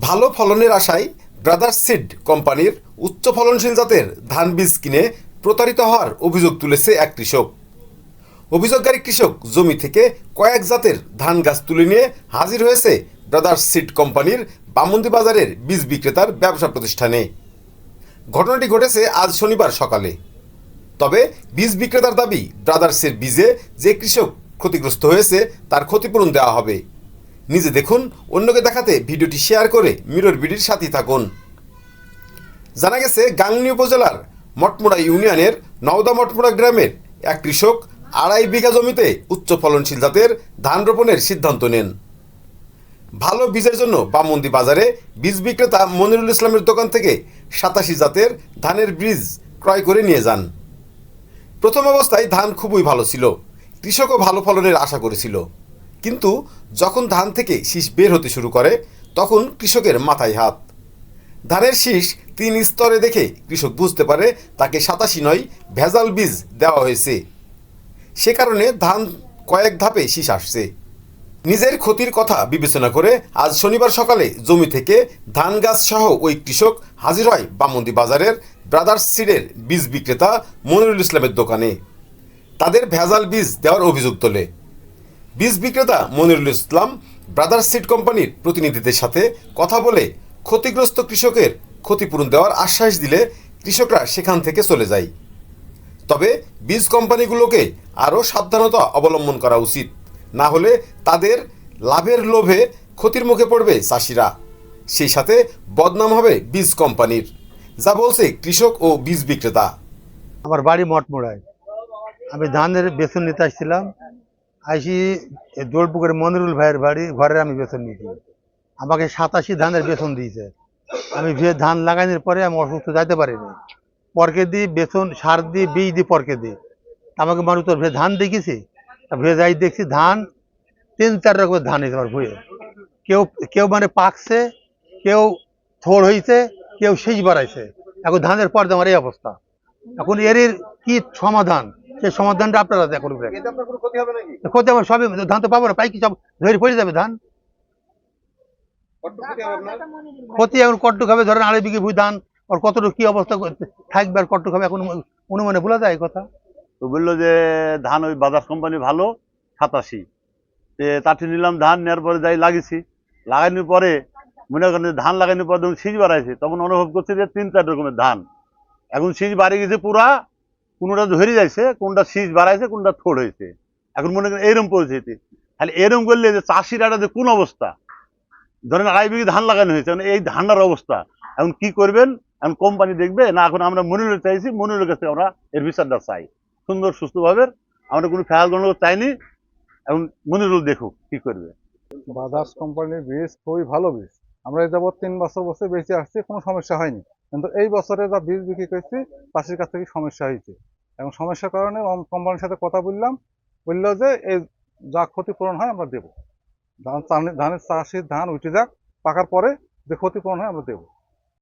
ভালো ফলনের আশায় ব্রাদার্স সিড কোম্পানির উচ্চ ফলনশীল জাতের ধান বীজ কিনে প্রতারিত হওয়ার অভিযোগ তুলেছে এক কৃষক। অভিযোগকারী কৃষক জমি থেকে কয়েক জাতের ধান গাছ তুলে নিয়ে হাজির হয়েছে ব্রাদার্স সিড কোম্পানির বামন্দি বাজারের বীজ বিক্রেতার ব্যবসা প্রতিষ্ঠানে। ঘটনাটি ঘটেছে আজ শনিবার সকালে। তবে বীজ বিক্রেতার দাবি, ব্রাদার্সের বীজে যে কৃষক ক্ষতিগ্রস্ত হয়েছে তার ক্ষতিপূরণ দেওয়া হবে। নিজে দেখুন, অন্যকে দেখাতে ভিডিওটি শেয়ার করে মিরর বিডির সাথে থাকুন। জানা গেছে, গাংনী উপজেলার মটমুড়া ইউনিয়নের নওদা মটমুড়া গ্রামের এক কৃষক 2.5 বিঘা জমিতে উচ্চ ফলনশীল জাতের ধান রোপণের সিদ্ধান্ত নেন। ভালো বীজের জন্য বামন্দি বাজারে বীজ বিক্রেতা মনিরুল ইসলামের দোকান থেকে 87 জাতের ধানের বীজ ক্রয় করে নিয়ে যান। প্রথম অবস্থায় ধান খুবই ভালো ছিল, কৃষকও ভালো ফলনের আশা করেছিল। কিন্তু যখন ধান থেকে শীষ বের হতে শুরু করে তখন কৃষকের মাথায় হাত। ধানের শীষ 3 স্তরে দেখে কৃষক বুঝতে পারে তাকে 87 নয়, ভেজাল বীজ দেওয়া হয়েছে। সে কারণে ধান কয়েক ধাপে শীষ আসছে। নিজের ক্ষতির কথা বিবেচনা করে আজ শনিবার সকালে জমি থেকে ধান গাছ সহ ওই কৃষক হাজির হয় বামন্দি বাজারের ব্রাদার্স সিডের বীজ বিক্রেতা মনিরুল ইসলামের দোকানে। তাদের ভেজাল বীজ দেওয়ার অভিযোগ তোলে। বীজ বিক্রেতা মনিরুল ইসলাম ব্রাদার্স সিড কোম্পানির প্রতিনিধিদের সাথে কথা বলে ক্ষতিগ্রস্ত কৃষকের ক্ষতিপূরণ দেওয়ার আশ্বাস দিলে কৃষকরা সেখান থেকে চলে যায়। তবে বীজ কোম্পানিগুলোকে আরও সাবধানতা অবলম্বন করা উচিত, না হলে তাদের লাভের লোভে ক্ষতির মুখে পড়বে চাষিরা। সেই সাথে বদনাম হবে বীজ কোম্পানির, যা বলছে কৃষক ও বীজ বিক্রেতা। আমার বাড়ি মঠমোড়ায়। আমি ধানের বেতন নিতে আসছিলাম। আইসি দোলপুকুরের মনিরুল ভাইয়ের বাড়ি ঘরে আমি বেতন নিয়েছি। আমাকে 87 ধানের বেতন দিয়েছে। আমি ধান লাগানোর পরে আমি অসুস্থ যাইতে পারিনি। পরকে দিই বেতন, সার দিই, বীজ দিই, পরকে দিই। আমাকে মানুষ তোর ধান দেখেছি, যাই দেখছি ধান 3-4 রকমের ধান হয়েছে আমার ভুঁয়ে। কেউ কেউ মানে পাকছে, কেউ থোড় হয়েছে, কেউ শীষ বাড়াইছে। এখন ধানের পর আমার এই অবস্থা। এখন এর কি সমাধান, সেই সমাধানটা আপনারা দেখুন। ক্ষতি আমার সবই, ধান তো পাবো না, পাই কি সব ধরে পড়ে যাবে ধান। ক্ষতি এখন কট্টুক হবে, ধরেন 2.5 বিঘে ভুঁই ধান, ওর কতটুকু কি অবস্থা থাকবে আর কট্টুক হবে এখন অনুমানে বলা যায় কথা। তো বললো যে ধান ওই বাজাজ কোম্পানি ভালো 87। তাতে নিলাম, ধান নেওয়ার পরে যাই লাগিয়েছি। লাগানোর পরে মনে করেন ধান লাগানোর পর যখন শীষ বাড়াইছে তখন অনুভব করছি যে 3-4 রকমের ধান। এখন শীষ বাড়ে গেছে পুরা, কোনোটা ধরে যাইছে, কোনটা শীষ বাড়াইছে, কোনটা থোড় হয়েছে। এখন মনে করেন এইরকম পরিস্থিতি। তাহলে এরকম করলে যে চাষির একটা যে কোন অবস্থা, ধরেন 2.5 বিঘে ধান লাগানো হয়েছে, মানে এই ধানটার অবস্থা এখন কি করবেন? এখন কোম্পানি দেখবে না, এখন আমরা মনিরুল চাইছি, মনিরুলের কাছে আমরা এর বিচারটা চাই সুন্দর সুস্থভাবে। আমরা কোনো ফেয়াল গণনা চাইনি, এখন মনিরুল দেখুক কি করবে। বাজাজ কোম্পানির বীজ খুবই ভালো বীজ। আমরা এই যাবৎ 3 বছর বেঁচে আসছি, কোনো সমস্যা হয়নি। কিন্তু এই বছরে যা বীজ বিক্রি করছি চাষির কাছ থেকে সমস্যা হয়েছে। এবং সমস্যার কারণে কোম্পানির সাথে কথা বললো যে এই যা ক্ষতিপূরণ হয় আমরা দেবো। ধানের চাষির ধান উঠে যাক, পাকার পরে যে ক্ষতিপূরণ হয় আমরা দেবো।